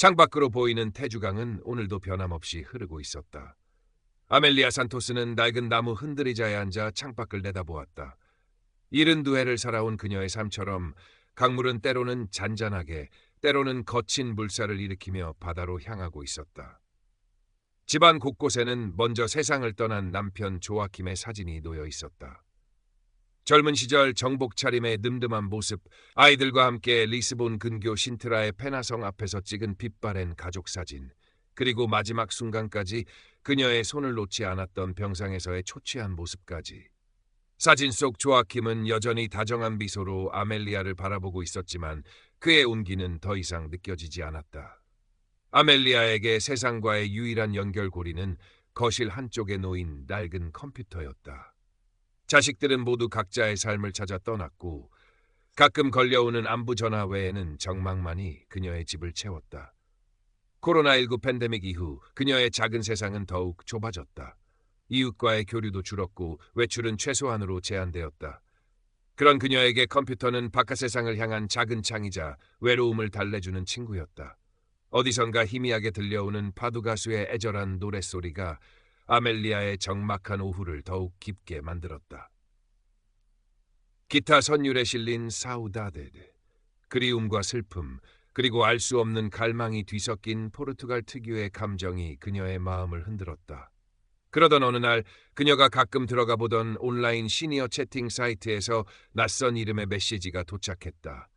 창밖으로 보이는 태주강은 오늘도 변함없이 흐르고 있었다. 아멜리아 산토스는 낡은 나무 흔들의자에 앉아 창밖을 내다보았다. 72회를 살아온 그녀의 삶처럼 강물은 때로는 잔잔하게, 때로는 거친 물살을 일으키며 바다로 향하고 있었다. 집안 곳곳에는 먼저 세상을 떠난 남편 조아킴의 사진이 놓여 있었다. 젊은 시절 정복 차림의 늠름한 모습, 아이들과 함께 리스본 근교 신트라의 페나성 앞에서 찍은 빛바랜 가족 사진, 그리고 마지막 순간까지 그녀의 손을 놓지 않았던 병상에서의 초췌한 모습까지. 사진 속 조아킴은 여전히 다정한 미소로 아멜리아를 바라보고 있었지만 그의 온기는 더 이상 느껴지지 않았다. 아멜리아에게 세상과의 유일한 연결고리는 거실 한쪽에 놓인 낡은 컴퓨터였다. 자식들은 모두 각자의 삶을 찾아 떠났고 가끔 걸려오는 안부 전화 외에는 정막만이 그녀의 집을 채웠다. 코로나19 팬데믹 이후 그녀의 작은 세상은 더욱 좁아졌다. 이웃과의 교류도 줄었고 외출은 최소한으로 제한되었다. 그런 그녀에게 컴퓨터는 바깥 세상을 향한 작은 창이자 외로움을 달래주는 친구였다. 어디선가 희미하게 들려오는 파도 가수의 애절한 노랫소리가 아멜리아의 적막한 오후를 더욱 깊게 만들었다. 기타 선율에 실린 사우다데드, 그리움과 슬픔, 그리고 알 수 없는 갈망이 뒤섞인 포르투갈 특유의 감정이 그녀의 마음을 흔들었다. 그러던 어느 날 그녀가 가끔 들어가 보던 온라인 시니어 채팅 사이트에서 낯선 이름의 메시지가 도착했다.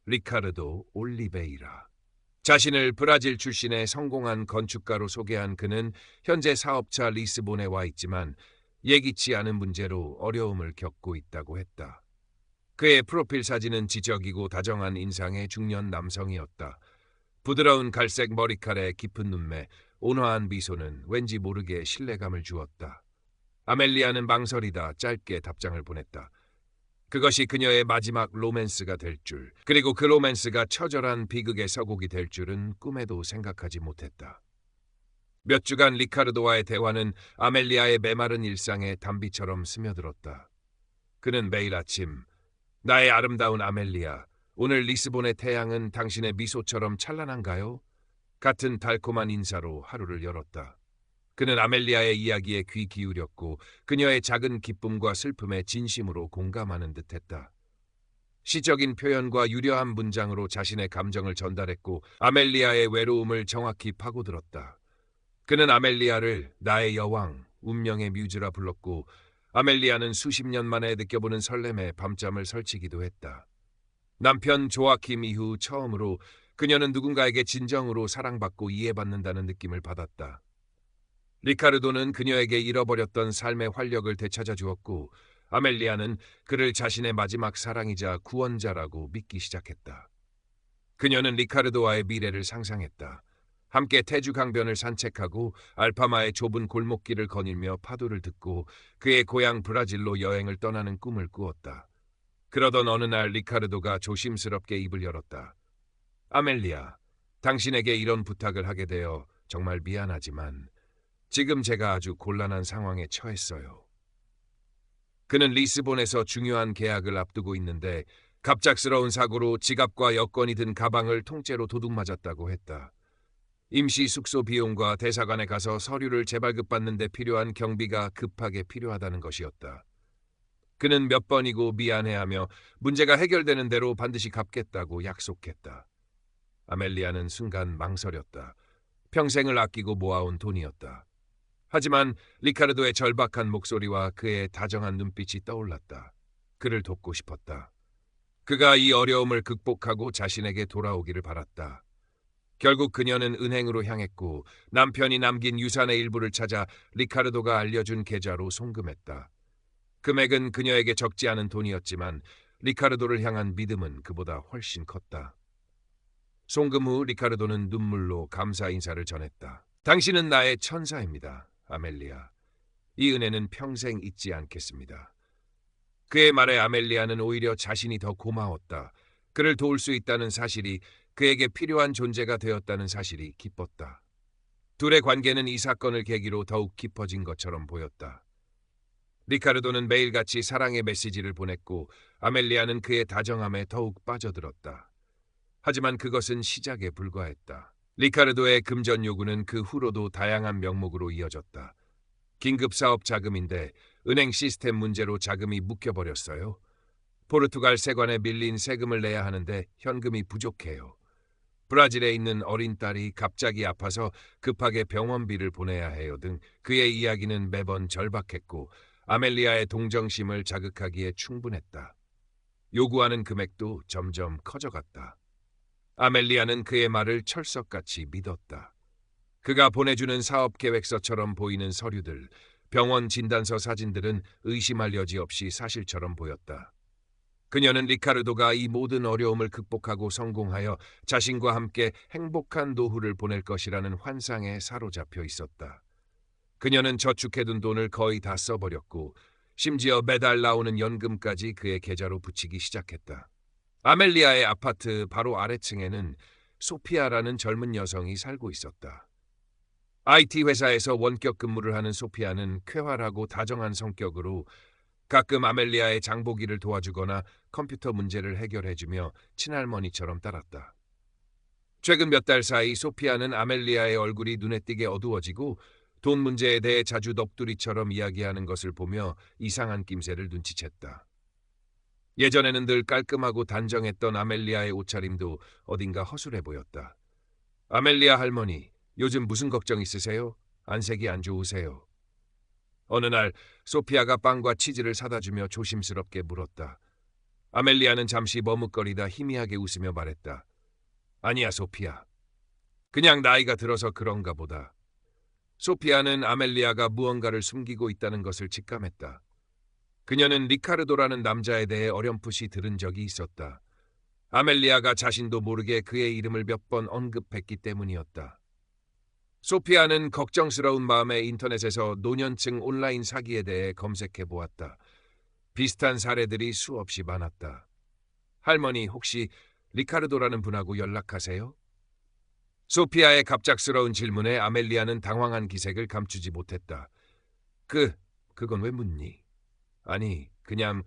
리카르도 올리베이라. 자신을 브라질 출신의 성공한 건축가로 소개한 그는 현재 사업차 리스본에 와 있지만 예기치 않은 문제로 어려움을 겪고 있다고 했다. 그의 프로필 사진은 지적이고 다정한 인상의 중년 남성이었다. 부드러운 갈색 머리칼에 깊은 눈매, 온화한 미소는 왠지 모르게 신뢰감을 주었다. 아멜리아는 망설이다 짧게 답장을 보냈다. 그것이 그녀의 마지막 로맨스가 될 줄, 그리고 그 로맨스가 처절한 비극의 서곡이 될 줄은 꿈에도 생각하지 못했다. 몇 주간 리카르도와의 대화는 아멜리아의 메마른 일상에 단비처럼 스며들었다. 그는 매일 아침, 나의 아름다운 아멜리아, 오늘 리스본의 태양은 당신의 미소처럼 찬란한가요? 같은 달콤한 인사로 하루를 열었다. 그는 아멜리아의 이야기에 귀 기울였고 그녀의 작은 기쁨과 슬픔에 진심으로 공감하는 듯했다. 시적인 표현과 유려한 문장으로 자신의 감정을 전달했고 아멜리아의 외로움을 정확히 파고들었다. 그는 아멜리아를 나의 여왕, 운명의 뮤즈라 불렀고 아멜리아는 수십 년 만에 느껴보는 설렘에 밤잠을 설치기도 했다. 남편 조아킴 이후 처음으로 그녀는 누군가에게 진정으로 사랑받고 이해받는다는 느낌을 받았다. 리카르도는 그녀에게 잃어버렸던 삶의 활력을 되찾아 주었고 아멜리아는 그를 자신의 마지막 사랑이자 구원자라고 믿기 시작했다. 그녀는 리카르도와의 미래를 상상했다. 함께 태주 강변을 산책하고 알파마의 좁은 골목길을 거닐며 파도를 듣고 그의 고향 브라질로 여행을 떠나는 꿈을 꾸었다. 그러던 어느 날 리카르도가 조심스럽게 입을 열었다. 아멜리아, 당신에게 이런 부탁을 하게 되어 정말 미안하지만 지금 제가 아주 곤란한 상황에 처했어요. 그는 리스본에서 중요한 계약을 앞두고 있는데 갑작스러운 사고로 지갑과 여권이 든 가방을 통째로 도둑맞았다고 했다. 임시 숙소 비용과 대사관에 가서 서류를 재발급받는 데 필요한 경비가 급하게 필요하다는 것이었다. 그는 몇 번이고 미안해하며 문제가 해결되는 대로 반드시 갚겠다고 약속했다. 아멜리아는 순간 망설였다. 평생을 아끼고 모아온 돈이었다. 하지만 리카르도의 절박한 목소리와 그의 다정한 눈빛이 떠올랐다. 그를 돕고 싶었다. 그가 이 어려움을 극복하고 자신에게 돌아오기를 바랐다. 결국 그녀는 은행으로 향했고 남편이 남긴 유산의 일부를 찾아 리카르도가 알려준 계좌로 송금했다. 금액은 그녀에게 적지 않은 돈이었지만 리카르도를 향한 믿음은 그보다 훨씬 컸다. 송금 후 리카르도는 눈물로 감사 인사를 전했다. 당신은 나의 천사입니다, 아멜리아. 이 은혜는 평생 잊지 않겠습니다. 그의 말에 아멜리아는 오히려 자신이 더 고마웠다. 그를 도울 수 있다는 사실이, 그에게 필요한 존재가 되었다는 사실이 기뻤다. 둘의 관계는 이 사건을 계기로 더욱 깊어진 것처럼 보였다. 리카르도는 매일같이 사랑의 메시지를 보냈고 아멜리아는 그의 다정함에 더욱 빠져들었다. 하지만 그것은 시작에 불과했다. 리카르도의 금전 요구는 그 후로도 다양한 명목으로 이어졌다. 긴급 사업 자금인데 은행 시스템 문제로 자금이 묶여버렸어요. 포르투갈 세관에 밀린 세금을 내야 하는데 현금이 부족해요. 브라질에 있는 어린 딸이 갑자기 아파서 급하게 병원비를 보내야 해요 등 그의 이야기는 매번 절박했고 아멜리아의 동정심을 자극하기에 충분했다. 요구하는 금액도 점점 커져갔다. 아멜리아는 그의 말을 철석같이 믿었다. 그가 보내주는 사업 계획서처럼 보이는 서류들, 병원 진단서 사진들은 의심할 여지 없이 사실처럼 보였다. 그녀는 리카르도가 이 모든 어려움을 극복하고 성공하여 자신과 함께 행복한 노후를 보낼 것이라는 환상에 사로잡혀 있었다. 그녀는 저축해둔 돈을 거의 다 써버렸고 심지어 매달 나오는 연금까지 그의 계좌로 붙이기 시작했다. 아멜리아의 아파트 바로 아래층에는 소피아라는 젊은 여성이 살고 있었다. IT 회사에서 원격 근무를 하는 소피아는 쾌활하고 다정한 성격으로 가끔 아멜리아의 장보기를 도와주거나 컴퓨터 문제를 해결해주며 친할머니처럼 따랐다. 최근 몇 달 사이 소피아는 아멜리아의 얼굴이 눈에 띄게 어두워지고 돈 문제에 대해 자주 넋두리처럼 이야기하는 것을 보며 이상한 낌새를 눈치챘다. 예전에는 늘 깔끔하고 단정했던 아멜리아의 옷차림도 어딘가 허술해 보였다. 아멜리아 할머니, 요즘 무슨 걱정 있으세요? 안색이 안 좋으세요? 어느 날 소피아가 빵과 치즈를 사다 주며 조심스럽게 물었다. 아멜리아는 잠시 머뭇거리다 희미하게 웃으며 말했다. 아니야, 소피아. 그냥 나이가 들어서 그런가 보다. 소피아는 아멜리아가 무언가를 숨기고 있다는 것을 직감했다. 그녀는 리카르도라는 남자에 대해 어렴풋이 들은 적이 있었다. 아멜리아가 자신도 모르게 그의 이름을 몇 번 언급했기 때문이었다. 소피아는 걱정스러운 마음에 인터넷에서 노년층 온라인 사기에 대해 검색해 보았다. 비슷한 사례들이 수없이 많았다. 할머니, 혹시 리카르도라는 분하고 연락하세요? 소피아의 갑작스러운 질문에 아멜리아는 당황한 기색을 감추지 못했다. 그건 왜 묻니? 아니, 그냥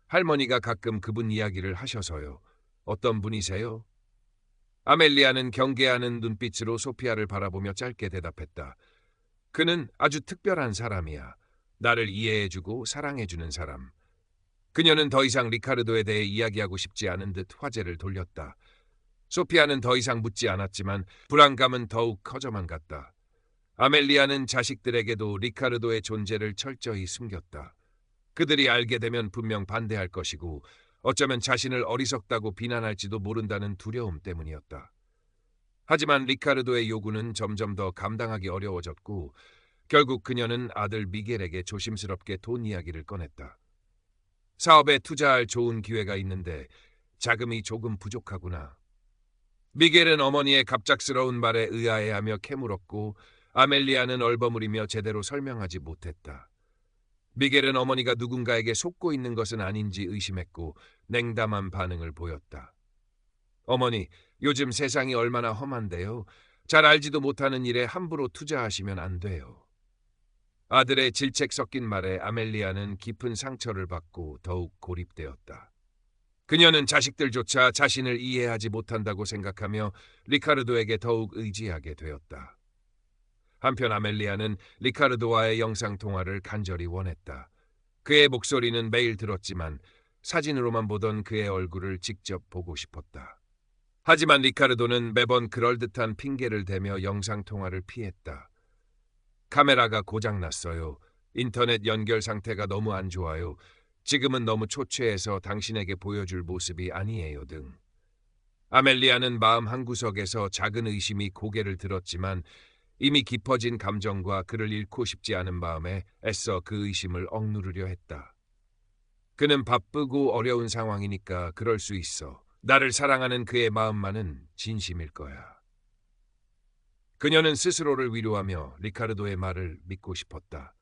할머니가 가끔 그분 이야기를 하셔서요. 어떤 분이세요? 아멜리아는 경계하는 눈빛으로 소피아를 바라보며 짧게 대답했다. 그는 아주 특별한 사람이야. 나를 이해해주고 사랑해주는 사람. 그녀는 더 이상 리카르도에 대해 이야기하고 싶지 않은 듯 화제를 돌렸다. 소피아는 더 이상 묻지 않았지만 불안감은 더욱 커져만 갔다. 아멜리아는 자식들에게도 리카르도의 존재를 철저히 숨겼다. 그들이 알게 되면 분명 반대할 것이고 어쩌면 자신을 어리석다고 비난할지도 모른다는 두려움 때문이었다. 하지만 리카르도의 요구는 점점 더 감당하기 어려워졌고 결국 그녀는 아들 미겔에게 조심스럽게 돈 이야기를 꺼냈다. 사업에 투자할 좋은 기회가 있는데 자금이 조금 부족하구나. 미겔은 어머니의 갑작스러운 말에 의아해하며 캐물었고 아멜리아는 얼버무리며 제대로 설명하지 못했다. 미겔은 어머니가 누군가에게 속고 있는 것은 아닌지 의심했고 냉담한 반응을 보였다. 어머니, 요즘 세상이 얼마나 험한데요. 잘 알지도 못하는 일에 함부로 투자하시면 안 돼요. 아들의 질책 섞인 말에 아멜리아는 깊은 상처를 받고 더욱 고립되었다. 그녀는 자식들조차 자신을 이해하지 못한다고 생각하며 리카르도에게 더욱 의지하게 되었다. 한편 아멜리아는 리카르도와의 영상통화를 간절히 원했다. 그의 목소리는 매일 들었지만 사진으로만 보던 그의 얼굴을 직접 보고 싶었다. 하지만 리카르도는 매번 그럴듯한 핑계를 대며 영상통화를 피했다. 카메라가 고장났어요. 인터넷 연결 상태가 너무 안 좋아요. 지금은 너무 초췌해서 당신에게 보여줄 모습이 아니에요 등. 아멜리아는 마음 한구석에서 작은 의심이 고개를 들었지만 이미 깊어진 감정과 그를 잃고 싶지 않은 마음에 애써 그 의심을 억누르려 했다. 그는 바쁘고 어려운 상황이니까 그럴 수 있어. 나를 사랑하는 그의 마음만은 진심일 거야. 그녀는 스스로를 위로하며 리카르도의 말을 믿고 싶었다.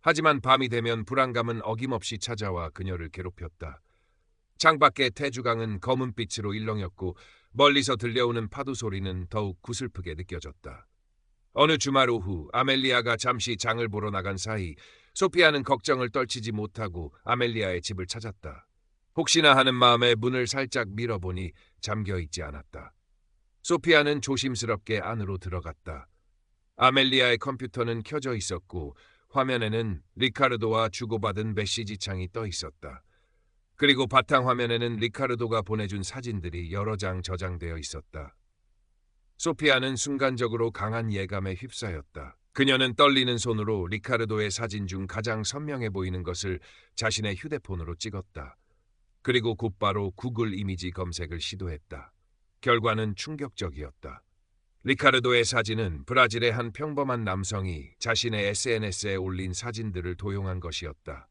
하지만 밤이 되면 불안감은 어김없이 찾아와 그녀를 괴롭혔다. 창밖의 태주강은 검은빛으로 일렁였고 멀리서 들려오는 파도 소리는 더욱 구슬프게 느껴졌다. 어느 주말 오후 아멜리아가 잠시 장을 보러 나간 사이 소피아는 걱정을 떨치지 못하고 아멜리아의 집을 찾았다. 혹시나 하는 마음에 문을 살짝 밀어보니 잠겨 있지 않았다. 소피아는 조심스럽게 안으로 들어갔다. 아멜리아의 컴퓨터는 켜져 있었고 화면에는 리카르도와 주고받은 메시지 창이 떠 있었다. 그리고 바탕 화면에는 리카르도가 보내준 사진들이 여러 장 저장되어 있었다. 소피아는 순간적으로 강한 예감에 휩싸였다. 그녀는 떨리는 손으로 리카르도의 사진 중 가장 선명해 보이는 것을 자신의 휴대폰으로 찍었다. 그리고 곧바로 구글 이미지 검색을 시도했다. 결과는 충격적이었다. 리카르도의 사진은 브라질의 한 평범한 남성이 자신의 SNS에 올린 사진들을 도용한 것이었다.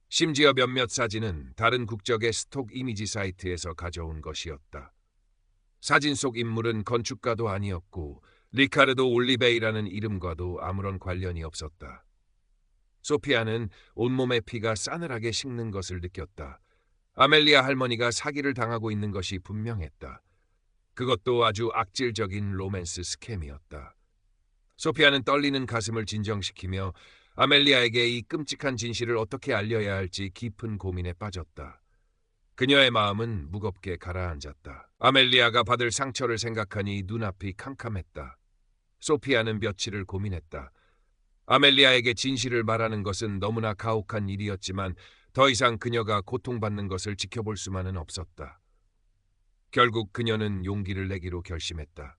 심지어 몇몇 사진은 다른 국적의 스톡 이미지 사이트에서 가져온 것이었다. 사진 속 인물은 건축가도 아니었고 리카르도 올리베이라는 이름과도 아무런 관련이 없었다. 소피아는 온몸의 피가 싸늘하게 식는 것을 느꼈다. 아멜리아 할머니가 사기를 당하고 있는 것이 분명했다. 그것도 아주 악질적인 로맨스 스캠이었다. 소피아는 떨리는 가슴을 진정시키며 아멜리아에게 이 끔찍한 진실을 어떻게 알려야 할지 깊은 고민에 빠졌다. 그녀의 마음은 무겁게 가라앉았다. 아멜리아가 받을 상처를 생각하니 눈앞이 캄캄했다. 소피아는 며칠을 고민했다. 아멜리아에게 진실을 말하는 것은 너무나 가혹한 일이었지만 더 이상 그녀가 고통받는 것을 지켜볼 수만은 없었다. 결국 그녀는 용기를 내기로 결심했다.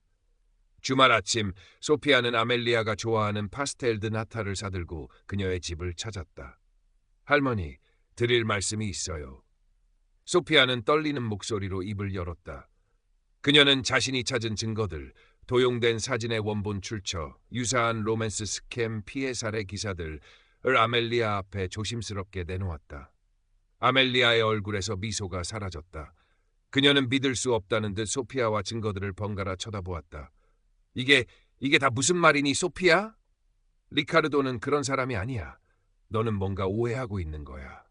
주말 아침 소피아는 아멜리아가 좋아하는 파스텔 드 나타를 사들고 그녀의 집을 찾았다. 할머니, 드릴 말씀이 있어요. 소피아는 떨리는 목소리로 입을 열었다. 그녀는 자신이 찾은 증거들, 도용된 사진의 원본 출처, 유사한 로맨스 스캠 피해 사례 기사들을 아멜리아 앞에 조심스럽게 내놓았다. 아멜리아의 얼굴에서 미소가 사라졌다. 그녀는 믿을 수 없다는 듯 소피아와 증거들을 번갈아 쳐다보았다. 이게 다 무슨 말이니, 소피아? 리카르도는 그런 사람이 아니야. 너는 뭔가 오해하고 있는 거야.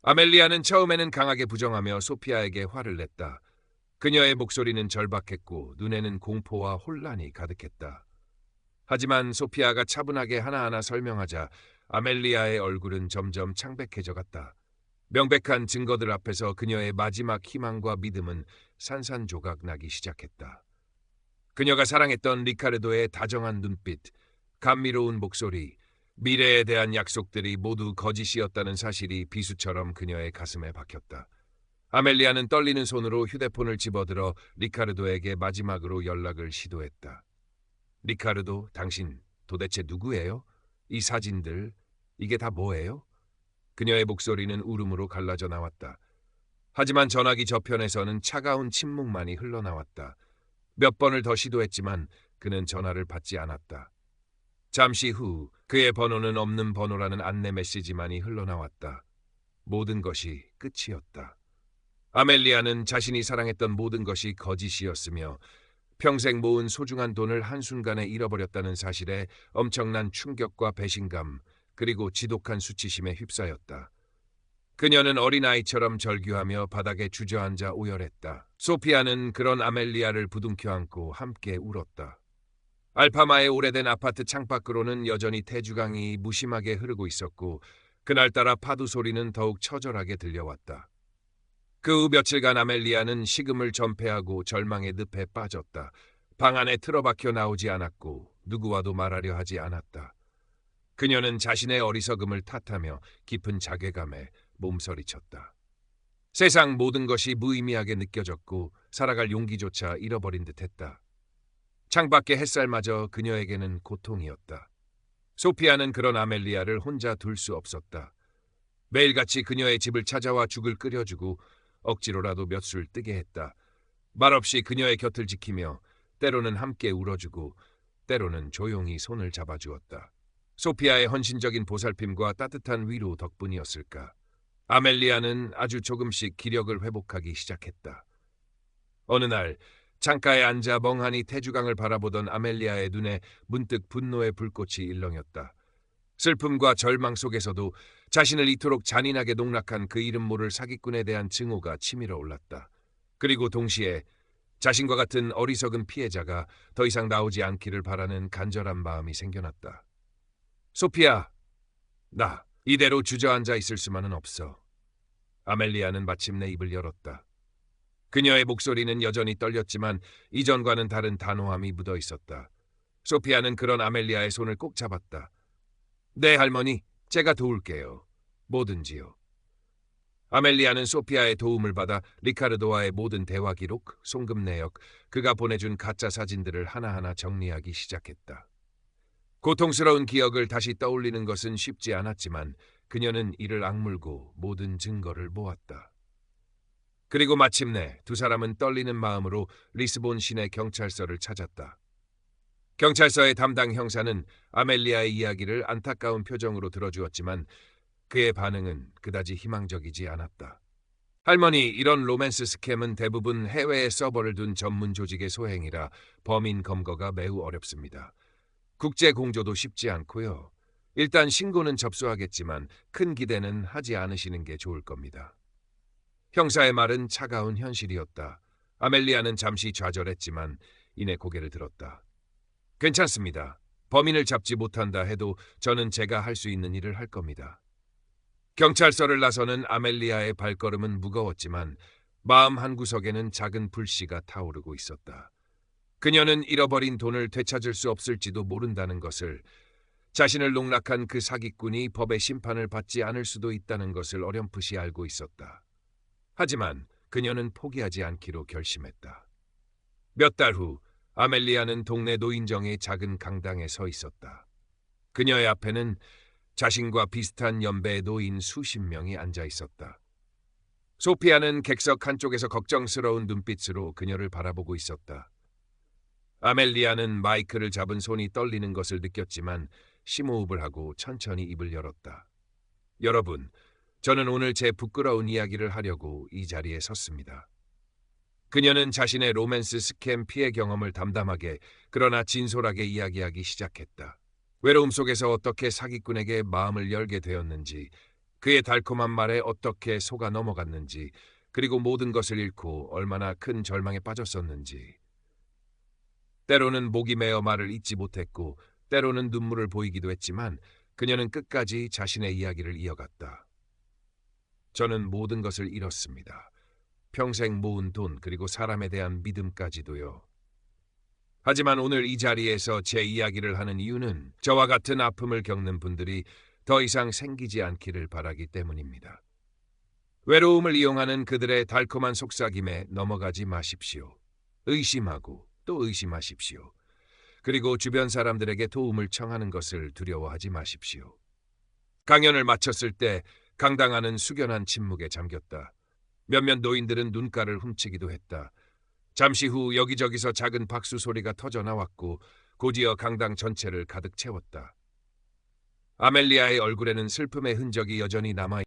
아멜리아는 처음에는 강하게 부정하며 소피아에게 화를 냈다. 그녀의 목소리는 절박했고 눈에는 공포와 혼란이 가득했다. 하지만 소피아가 차분하게 하나하나 설명하자 아멜리아의 얼굴은 점점 창백해져 갔다. 명백한 증거들 앞에서 그녀의 마지막 희망과 믿음은 산산조각 나기 시작했다. 그녀가 사랑했던 리카르도의 다정한 눈빛, 감미로운 목소리, 미래에 대한 약속들이 모두 거짓이었다는 사실이 비수처럼 그녀의 가슴에 박혔다. 아멜리아는 떨리는 손으로 휴대폰을 집어들어 리카르도에게 마지막으로 연락을 시도했다. 리카르도, 당신 도대체 누구예요? 이 사진들, 이게 다 뭐예요? 그녀의 목소리는 울음으로 갈라져 나왔다. 하지만 전화기 저편에서는 차가운 침묵만이 흘러나왔다. 몇 번을 더 시도했지만 그는 전화를 받지 않았다. 잠시 후 그의 번호는 없는 번호라는 안내 메시지만이 흘러나왔다. 모든 것이 끝이었다. 아멜리아는 자신이 사랑했던 모든 것이 거짓이었으며 평생 모은 소중한 돈을 한순간에 잃어버렸다는 사실에 엄청난 충격과 배신감, 그리고 지독한 수치심에 휩싸였다. 그녀는 어린아이처럼 절규하며 바닥에 주저앉아 오열했다. 소피아는 그런 아멜리아를 부둥켜 안고 함께 울었다. 알파마의 오래된 아파트 창밖으로는 여전히 태주강이 무심하게 흐르고 있었고 그날따라 파도 소리는 더욱 처절하게 들려왔다. 그 후 며칠간 아멜리아는 식음을 전폐하고 절망의 늪에 빠졌다. 방 안에 틀어박혀 나오지 않았고 누구와도 말하려 하지 않았다. 그녀는 자신의 어리석음을 탓하며 깊은 자괴감에 몸서리쳤다. 세상 모든 것이 무의미하게 느껴졌고 살아갈 용기조차 잃어버린 듯했다. 창밖의 햇살마저 그녀에게는 고통이었다. 소피아는 그런 아멜리아를 혼자 둘 수 없었다. 매일같이 그녀의 집을 찾아와 죽을 끓여주고 억지로라도 몇 술 뜨게 했다. 말없이 그녀의 곁을 지키며 때로는 함께 울어주고 때로는 조용히 손을 잡아주었다. 소피아의 헌신적인 보살핌과 따뜻한 위로 덕분이었을까. 아멜리아는 아주 조금씩 기력을 회복하기 시작했다. 어느 날 창가에 앉아 멍하니 태주강을 바라보던 아멜리아의 눈에 문득 분노의 불꽃이 일렁였다. 슬픔과 절망 속에서도 자신을 이토록 잔인하게 농락한 그 이름 모를 사기꾼에 대한 증오가 치밀어 올랐다. 그리고 동시에 자신과 같은 어리석은 피해자가 더 이상 나오지 않기를 바라는 간절한 마음이 생겨났다. 소피아, 나 이대로 주저앉아 있을 수만은 없어. 아멜리아는 마침내 입을 열었다. 그녀의 목소리는 여전히 떨렸지만 이전과는 다른 단호함이 묻어 있었다. 소피아는 그런 아멜리아의 손을 꼭 잡았다. 네, 할머니, 제가 도울게요. 뭐든지요. 아멜리아는 소피아의 도움을 받아 리카르도와의 모든 대화 기록, 송금 내역, 그가 보내준 가짜 사진들을 하나하나 정리하기 시작했다. 고통스러운 기억을 다시 떠올리는 것은 쉽지 않았지만 그녀는 이를 악물고 모든 증거를 모았다. 그리고 마침내 두 사람은 떨리는 마음으로 리스본 시내 경찰서를 찾았다. 경찰서의 담당 형사는 아멜리아의 이야기를 안타까운 표정으로 들어주었지만 그의 반응은 그다지 희망적이지 않았다. 할머니, 이런 로맨스 스캠은 대부분 해외에 서버를 둔 전문 조직의 소행이라 범인 검거가 매우 어렵습니다. 국제 공조도 쉽지 않고요. 일단 신고는 접수하겠지만 큰 기대는 하지 않으시는 게 좋을 겁니다. 형사의 말은 차가운 현실이었다. 아멜리아는 잠시 좌절했지만 이내 고개를 들었다. 괜찮습니다. 범인을 잡지 못한다 해도 저는 제가 할 수 있는 일을 할 겁니다. 경찰서를 나서는 아멜리아의 발걸음은 무거웠지만 마음 한구석에는 작은 불씨가 타오르고 있었다. 그녀는 잃어버린 돈을 되찾을 수 없을지도 모른다는 것을, 자신을 농락한 그 사기꾼이 법의 심판을 받지 않을 수도 있다는 것을 어렴풋이 알고 있었다. 하지만 그녀는 포기하지 않기로 결심했다. 몇 달 후 아멜리아는 동네 노인정의 작은 강당에 서 있었다. 그녀의 앞에는 자신과 비슷한 연배의 노인 수십 명이 앉아 있었다. 소피아는 객석 한쪽에서 걱정스러운 눈빛으로 그녀를 바라보고 있었다. 아멜리아는 마이크를 잡은 손이 떨리는 것을 느꼈지만 심호흡을 하고 천천히 입을 열었다. 여러분, 저는 오늘 제 부끄러운 이야기를 하려고 이 자리에 섰습니다. 그녀는 자신의 로맨스 스캠 피해 경험을 담담하게 그러나 진솔하게 이야기하기 시작했다. 외로움 속에서 어떻게 사기꾼에게 마음을 열게 되었는지, 그의 달콤한 말에 어떻게 속아 넘어갔는지, 그리고 모든 것을 잃고 얼마나 큰 절망에 빠졌었는지. 때로는 목이 메어 말을 잇지 못했고 때로는 눈물을 보이기도 했지만 그녀는 끝까지 자신의 이야기를 이어갔다. 저는 모든 것을 잃었습니다. 평생 모은 돈 그리고 사람에 대한 믿음까지도요. 하지만 오늘 이 자리에서 제 이야기를 하는 이유는 저와 같은 아픔을 겪는 분들이 더 이상 생기지 않기를 바라기 때문입니다. 외로움을 이용하는 그들의 달콤한 속삭임에 넘어가지 마십시오. 의심하고 또 의심하십시오. 그리고 주변 사람들에게 도움을 청하는 것을 두려워하지 마십시오. 강연을 마쳤을 때 강당 안은 숙연한 침묵에 잠겼다. 몇몇 노인들은 눈가를 훔치기도 했다. 잠시 후 여기저기서 작은 박수 소리가 터져 나왔고 곧이어 강당 전체를 가득 채웠다. 아멜리아의 얼굴에는 슬픔의 흔적이 여전히 남아